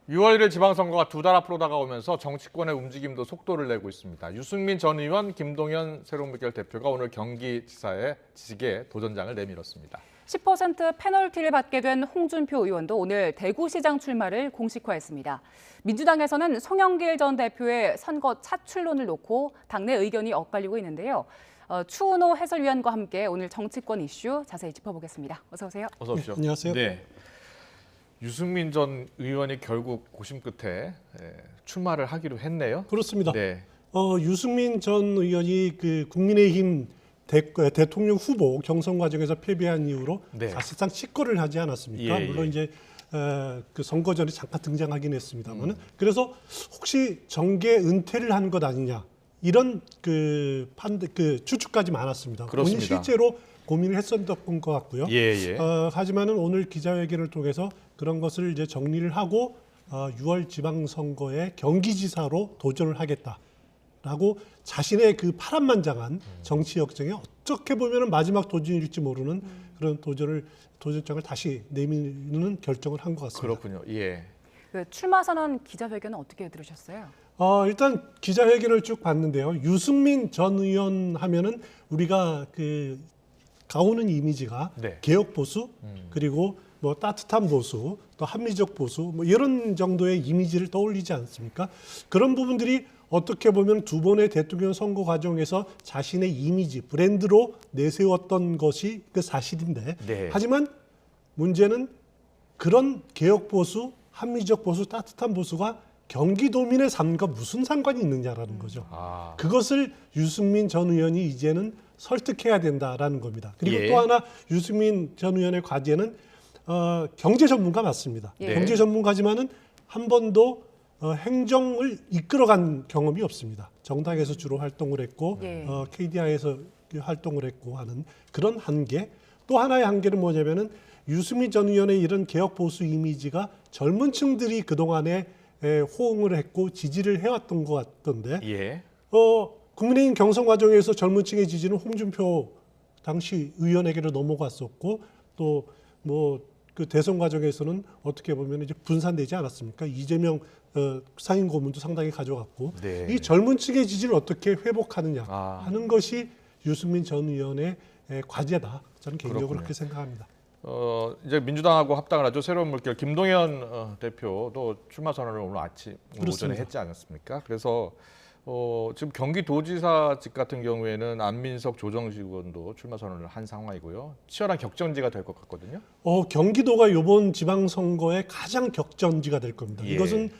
6월 1일 지방선거가 두 달 앞으로 다가오면서 정치권의 움직임도 속도를 내고 있습니다. 유승민 전 의원, 김동연 새로운물결 대표가 오늘 경기지사에 도전장을 내밀었습니다. 10% 페널티를 받게 된 홍준표 의원도 오늘 대구시장 출마를 공식화했습니다. 민주당에서는 송영길 전 대표의 선거 차출론을 놓고 당내 의견이 엇갈리고 있는데요. 추은호 해설위원과 함께 오늘 정치권 이슈 자세히 짚어보겠습니다. 어서 오세요. 어서 오십시오. 안녕하세요. 네. 유승민 전 의원이 결국 고심 끝에 출마를 하기로 했네요. 그렇습니다. 네. 유승민 전 의원이 그 국민의힘 대통령 후보 경선 과정에서 패배한 이후로 네. 사실상 직거를 하지 않았습니까? 예, 예. 물론 이제 그 선거 전에 잠깐 등장하긴 했습니다만은 그래서 혹시 정계 은퇴를 한 것 아니냐 이런 그 추측까지 많았습니다. 그렇습니다. 본인 실제로 고민을 했었던 것 같고요. 예. 하지만은 오늘 기자회견을 통해서 그런 것을 이제 정리를 하고 6월 지방선거에 경기지사로 도전을 하겠다라고 자신의 그 파란만장한 정치 역정에 어떻게 보면은 마지막 도전일지 모르는 그런 도전장을 다시 내미는 결정을 한 것 같습니다. 그렇군요. 예. 그 출마 선언 기자회견은 어떻게 들으셨어요? 일단 기자회견을 쭉 봤는데요. 유승민 전 의원 하면은 우리가 그 가오는 이미지가 네. 개혁 보수 그리고 뭐 따뜻한 보수 또 합리적 보수 뭐 이런 정도의 이미지를 떠올리지 않습니까? 그런 부분들이 어떻게 보면 두 번의 대통령 선거 과정에서 자신의 이미지 브랜드로 내세웠던 것이 그 사실인데 네. 하지만 문제는 그런 개혁 보수, 합리적 보수, 따뜻한 보수가 경기도민의 삶과 무슨 상관이 있느냐라는 거죠. 그것을 유승민 전 의원이 이제는 설득해야 된다라는 겁니다. 그리고 예. 또 하나 유승민 전 의원의 과제는 경제 전문가 맞습니다. 예. 경제 전문가지만은 한 번도 행정을 이끌어간 경험이 없습니다. 정당에서 주로 활동을 했고 예. KDI에서 활동을 했고 하는 그런 한계. 또 하나의 한계는 뭐냐면은 유승민 전 의원의 이런 개혁 보수 이미지가 젊은 층들이 그동안에 호응을 했고 지지를 해왔던 것 같던데 예. 국민의힘 경선 과정에서 젊은 층의 지지는 홍준표 당시 의원에게로 넘어갔었고 또 뭐 그 대선 과정에서는 어떻게 보면 이제 분산되지 않았습니까? 이재명 상임 고문도 상당히 가져갔고 네. 이 젊은 층의 지지를 어떻게 회복하느냐 하는 것이 유승민 전 의원의 과제다. 저는 개인적으로 그렇군요. 그렇게 생각합니다. 이제 민주당하고 합당을 하죠. 새로운 물결 김동연 대표도 출마 선언을 오늘 오전에 그렇습니다. 했지 않았습니까? 그래서 지금 경기도지사직 같은 경우에는 안민석, 조정식 의원도 출마 선언을 한 상황이고요. 치열한 격전지가 될 것 같거든요. 경기도가 이번 지방선거의 가장 격전지가 될 겁니다. 예. 이것은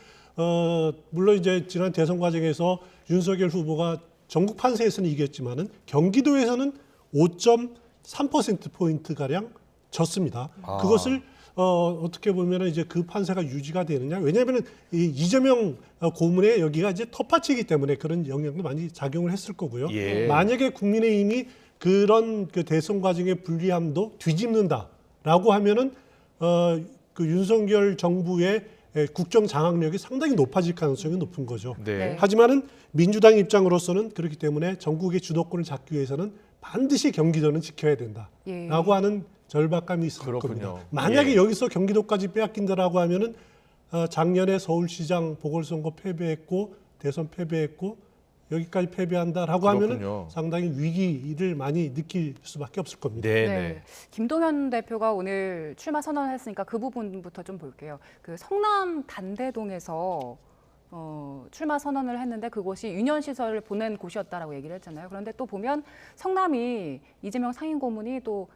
물론 이제 지난 대선 과정에서 윤석열 후보가 전국 판세에서는 이겼지만은 경기도에서는 5.3% 포인트 가량 졌습니다. 그것을 어떻게 보면 이제 그 판세가 유지가 되느냐? 왜냐하면 이재명 고문의 여기가 이제 텃밭이기 때문에 그런 영향도 많이 작용을 했을 거고요. 예. 만약에 국민의힘이 그런 그 대선 과정의 불리함도 뒤집는다라고 하면은 그 윤석열 정부의 국정 장악력이 상당히 높아질 가능성이 높은 거죠. 네. 하지만은 민주당 입장으로서는 그렇기 때문에 전국의 주도권을 잡기 위해서는 반드시 경기도는 지켜야 된다라고 예. 하는 절박감이 있을 그렇군요. 겁니다. 만약에 예. 여기서 경기도까지 빼앗긴다라고 하면은 작년에 서울시장 보궐선거 패배했고 대선 패배했고 여기까지 패배한다라고 그렇군요. 하면은 상당히 위기를 많이 느낄 수밖에 없을 겁니다. 네. 김동연 대표가 오늘 출마 선언을 했으니까 그 부분부터 좀 볼게요. 그 성남 단대동에서 출마 선언을 했는데 그곳이 유년시설을 보낸 곳이었다라고 얘기를 했잖아요. 그런데 또 보면 성남이 이재명 상임고문이 또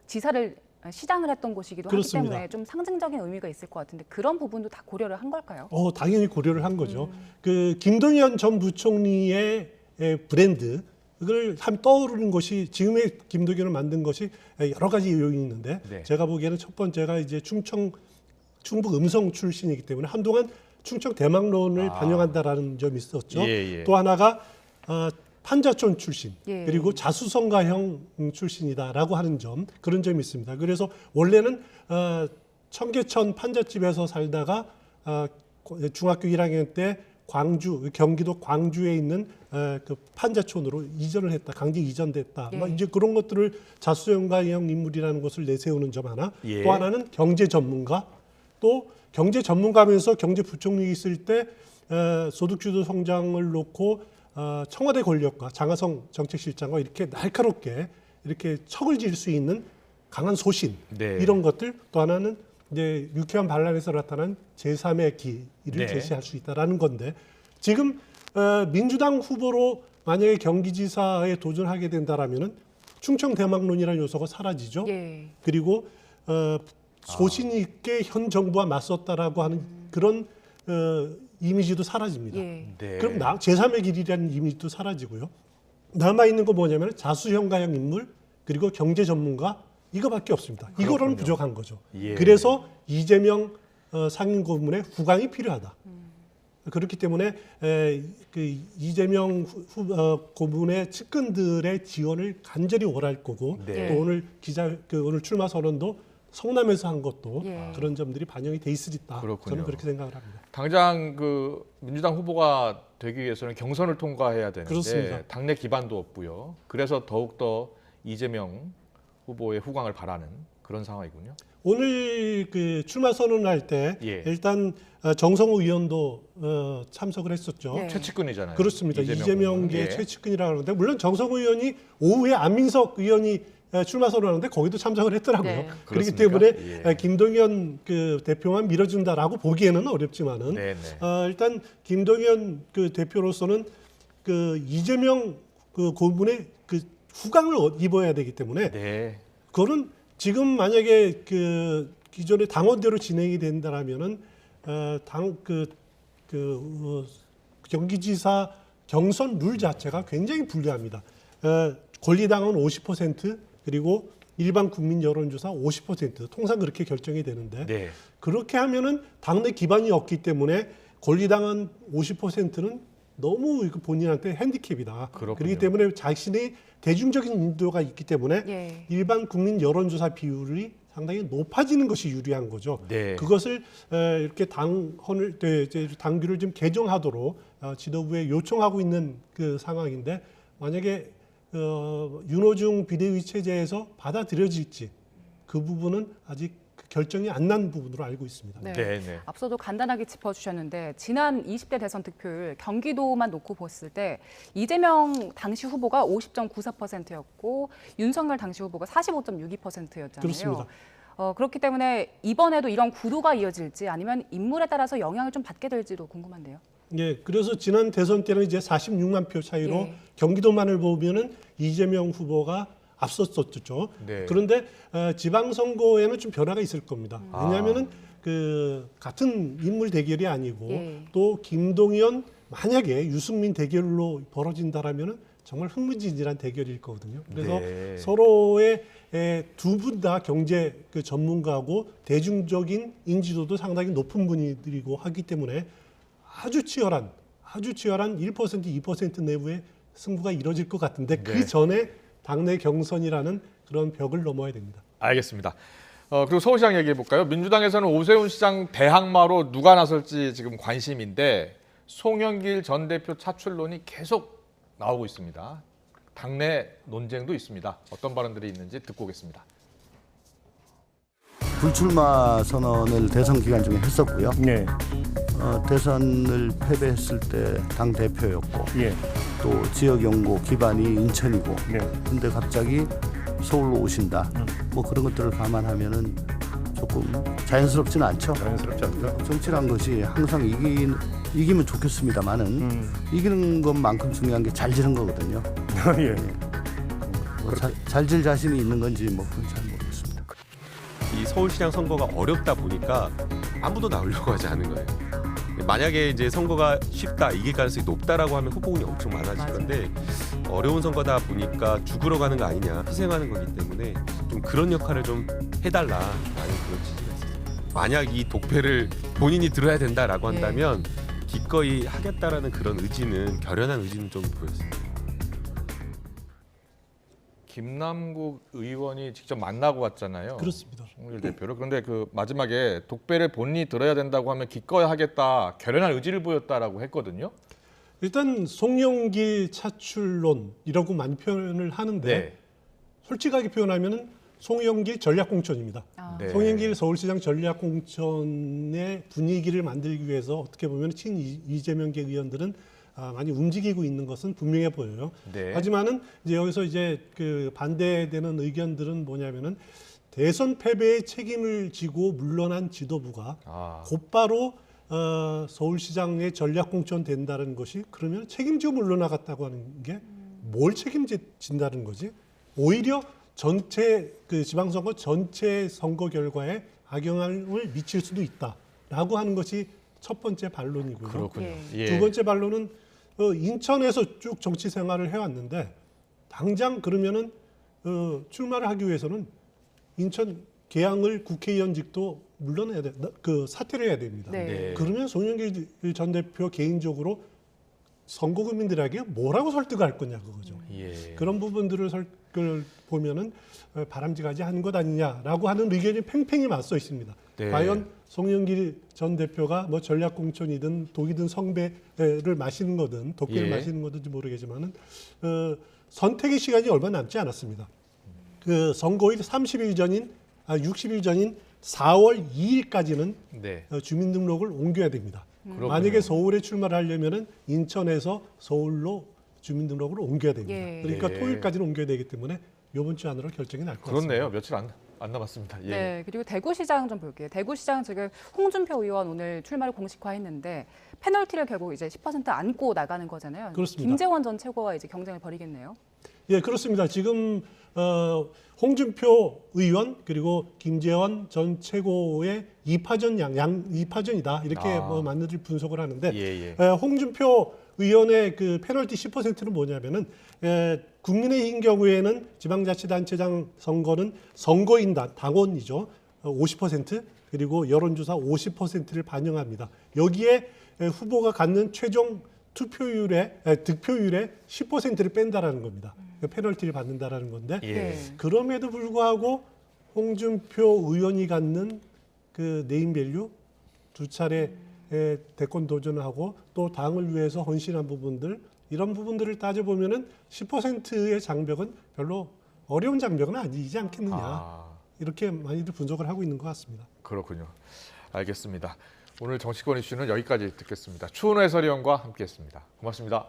시장을 했던 곳이기도 그렇습니다. 하기 때문에 좀 상징적인 의미가 있을 것 같은데 그런 부분도 다 고려를 한 걸까요? 당연히 고려를 한 거죠. 그 김동연 전 부총리의 브랜드 그걸 한 떠오르는 것이 지금의 김동연을 만든 것이 여러 가지 요인이 있는데 네. 제가 보기에는 첫 번째가 이제 충북 음성 출신이기 때문에 한동안 충청 대망론을 반영한다라는 점이 있었죠. 예. 또 하나가 판자촌 출신 예. 그리고 자수성가형 출신이다라고 하는 점 그런 점이 있습니다. 그래서 원래는 청계천 판잣집에서 살다가 중학교 1학년 때 경기도 광주에 있는 그 판자촌으로 이전을 했다, 강제 이전됐다. 예. 이제 그런 것들을 자수성가형 인물이라는 것을 내세우는 점 하나. 예. 또 하나는 경제 전문가. 또 경제 전문가면서 경제부총리 있을 때 소득주도 성장을 놓고 청와대 권력과 장하성 정책실장과 이렇게 날카롭게 이렇게 척을 지을 수 있는 강한 소신 네. 이런 것들 또 하나는 이제 유쾌한 반란에서 나타난 제3의 길을 네. 제시할 수 있다라는 건데 지금 민주당 후보로 만약에 경기지사에 도전하게 된다라면은 충청 대망론이라는 요소가 사라지죠. 예. 그리고 소신 있게 현 정부와 맞섰다라고 하는 그런 이미지도 사라집니다. 예. 네. 그럼 제3의 길이라는 이미지도 사라지고요. 남아 있는 거 뭐냐면 자수형가형 인물 그리고 경제 전문가 이거밖에 없습니다. 이거로는 그렇군요. 부족한 거죠. 예. 그래서 이재명 상임 고문의 후광이 필요하다. 그렇기 때문에 그 이재명 고문의 측근들의 지원을 간절히 원할 거고 네. 또 오늘 오늘 출마 선언도 성남에서 한 것도 예. 그런 점들이 반영이 돼 있을 있다. 그렇군요. 저는 그렇게 생각을 합니다. 당장 그 민주당 후보가 되기 위해서는 경선을 통과해야 되는데 그렇습니다. 당내 기반도 없고요. 그래서 더욱더 이재명 후보의 후광을 바라는 그런 상황이군요. 오늘 그 출마 선언할 때 예. 일단 정성호 의원도 참석을 했었죠. 네. 최측근이잖아요. 그렇습니다. 이재명계 예. 최측근이라고 하는데 물론 정성호 의원이 오후에 안민석 의원이 출마 선언하는데 거기도 참석을 했더라고요. 네. 그렇기 그렇습니까? 때문에 예. 김동연 그 대표만 밀어준다라고 보기에는 어렵지만은 네네. 일단 김동연 그 대표로서는 그 이재명 그 고문의 그 후광을 입어야 되기 때문에 네. 그거는 지금 만약에 그 기존의 당원대로 진행이 된다라면은 경기지사 경선 룰 자체가 굉장히 불리합니다. 권리당은 50% 그리고 일반 국민 여론조사 50% 통상 그렇게 결정이 되는데 네. 그렇게 하면은 당내 기반이 없기 때문에 권리당한 50%는 너무 본인한테 핸디캡이다. 그렇군요. 그렇기 때문에 자신의 대중적인 인도가 있기 때문에 예. 일반 국민 여론조사 비율이 상당히 높아지는 것이 유리한 거죠. 네. 그것을 이렇게 당규를 좀 개정하도록 지도부에 요청하고 있는 그 상황인데 만약에 윤호중 비대위 체제에서 받아들여질지 그 부분은 아직 결정이 안 난 부분으로 알고 있습니다. 네. 네네. 앞서도 간단하게 짚어주셨는데 지난 20대 대선 득표율 경기도만 놓고 봤을 때 이재명 당시 후보가 50.94%였고 윤석열 당시 후보가 45.62%였잖아요. 그렇습니다. 그렇기 때문에 이번에도 이런 구도가 이어질지 아니면 인물에 따라서 영향을 좀 받게 될지도 궁금한데요. 예, 그래서 지난 대선 때는 이제 46만 표 차이로 예. 경기도만을 보면은 이재명 후보가 앞섰었죠. 네. 그런데 지방선거에는 좀 변화가 있을 겁니다. 왜냐하면은 그 같은 인물 대결이 아니고 예. 또 김동연 만약에 유승민 대결로 벌어진다라면은 정말 흥미진진한 대결일 거거든요. 그래서 네. 서로의 두 분 다 경제 그 전문가고 대중적인 인지도도 상당히 높은 분들이고 하기 때문에 아주 치열한 1%, 2% 내부의 승부가 이뤄질 것 같은데 네. 그 전에 당내 경선이라는 그런 벽을 넘어야 됩니다. 알겠습니다. 그리고 서울시장 얘기해 볼까요? 민주당에서는 오세훈 시장 대항마로 누가 나설지 지금 관심인데 송영길 전 대표 차출론이 계속 나오고 있습니다. 당내 논쟁도 있습니다. 어떤 발언들이 있는지 듣고 오겠습니다. 불출마 선언을 대선 기간 중에 했었고요. 네. 대선을 패배했을 때 당 대표였고 예. 또 지역 연고 기반이 인천이고 네. 근데 갑자기 서울로 오신다. 뭐 그런 것들을 감안하면은 조금 자연스럽지는 않죠. 자연스럽지 않다. 정치란 것이 항상 이기면 좋겠습니다만은 이기는 것만큼 중요한 게 잘 지는 거거든요. 예. 잘 질 자신이 있는 건지 뭐 그건 잘 모르겠습니다. 이 서울시장 선거가 어렵다 보니까 아무도 나오려고 하지 않은 거예요. 만약에 이제 선거가 쉽다, 이길 가능성이 높다라고 하면 후보군이 엄청 많아질 맞아요. 건데 어려운 선거다 보니까 죽으러 가는 거 아니냐, 희생하는 거기 때문에 좀 그런 역할을 좀 해달라라는 그런 지지가 있었어요. 만약 이 독패를 본인이 들어야 된다라고 한다면 기꺼이 하겠다라는 그런 의지는, 결연한 의지는 좀 보였습니다. 김남국 의원이 직접 만나고 왔잖아요. 그렇습니다. 송영길 대표를. 그런데 그 마지막에 독배를 본인이 들어야 된다고 하면 기꺼이 하겠다, 결연한 의지를 보였다라고 했거든요. 일단 송영길 차출론이라고 많이 표현을 하는데 네. 솔직하게 표현하면은 송영길 전략공천입니다. 아, 네. 송영길 서울시장 전략공천의 분위기를 만들기 위해서 어떻게 보면 친 이재명계 의원들은 많이 움직이고 있는 것은 분명해 보여요. 네. 하지만은 이제 여기서 이제 그 반대되는 의견들은 뭐냐면은 대선 패배의 책임을 지고 물러난 지도부가 아, 곧바로 서울시장의 전략공천 된다는 것이 그러면 책임지고 물러나갔다고 하는 게 뭘 책임진다는 거지? 오히려 전체 그 지방선거 전체 선거 결과에 악영향을 미칠 수도 있다라고 하는 것이 첫 번째 반론이고요. 그렇군요. 예. 예. 두 번째 반론은 인천에서 쭉 정치 생활을 해왔는데 당장 그러면은 출마를 하기 위해서는 인천 계양을 국회의원직도 물러내야 돼, 그 사퇴를 해야 됩니다. 네. 네. 그러면 송영길 전 대표 개인적으로 선거 국민들에게 뭐라고 설득할 거냐 그거죠. 예. 그런 부분들을 보면은 바람직하지 않은 것 아니냐라고 하는 의견이 팽팽히 맞서 있습니다. 네. 과연 송영길 전 대표가 뭐 전략공천이든 독이든 성배를 마시는 거든 독배를 예. 마시는 거든지 모르겠지만은 선택의 시간이 얼마 남지 않았습니다. 그 선거일 60일 전인 4월 2일까지는 네. 주민등록을 옮겨야 됩니다. 그렇군요. 만약에 서울에 출마를 하려면은 인천에서 서울로 주민등록을 옮겨야 됩니다. 예. 그러니까 네. 토요일까지는 옮겨야 되기 때문에 이번 주 안으로 결정이 날 것 같습니다. 그렇네요. 며칠 안 남았습니다. 예. 네, 그리고 대구시장 좀 볼게요. 대구시장 지금 홍준표 의원 오늘 출마를 공식화했는데 페널티를 결국 이제 10% 안고 나가는 거잖아요. 그렇습니다. 김재원 전 최고와 이제 경쟁을 벌이겠네요. 예, 그렇습니다. 지금 홍준표 의원 그리고 김재원 전 최고의 2파전 2파전이다 이렇게 뭐 많이들 분석을 하는데 예, 예. 홍준표 의원의 그 페널티 10%는 뭐냐면은 국민의힘 경우에는 지방자치단체장 선거는 선거인단 당원이죠 50% 그리고 여론조사 50%를 반영합니다. 여기에 후보가 갖는 최종 득표율의 10%를 뺀다라는 겁니다. 페널티를 받는다라는 건데 예. 네. 그럼에도 불구하고 홍준표 의원이 갖는 그 네임밸류 두 차례 대권 도전하고 또 당을 위해서 헌신한 부분들 이런 부분들을 따져보면은 10%의 장벽은 별로 어려운 장벽은 아니지 않겠느냐 아, 이렇게 많이들 분석을 하고 있는 것 같습니다. 그렇군요. 알겠습니다. 오늘 정치권 이슈는 여기까지 듣겠습니다. 추은호 해설위원과 함께했습니다. 고맙습니다.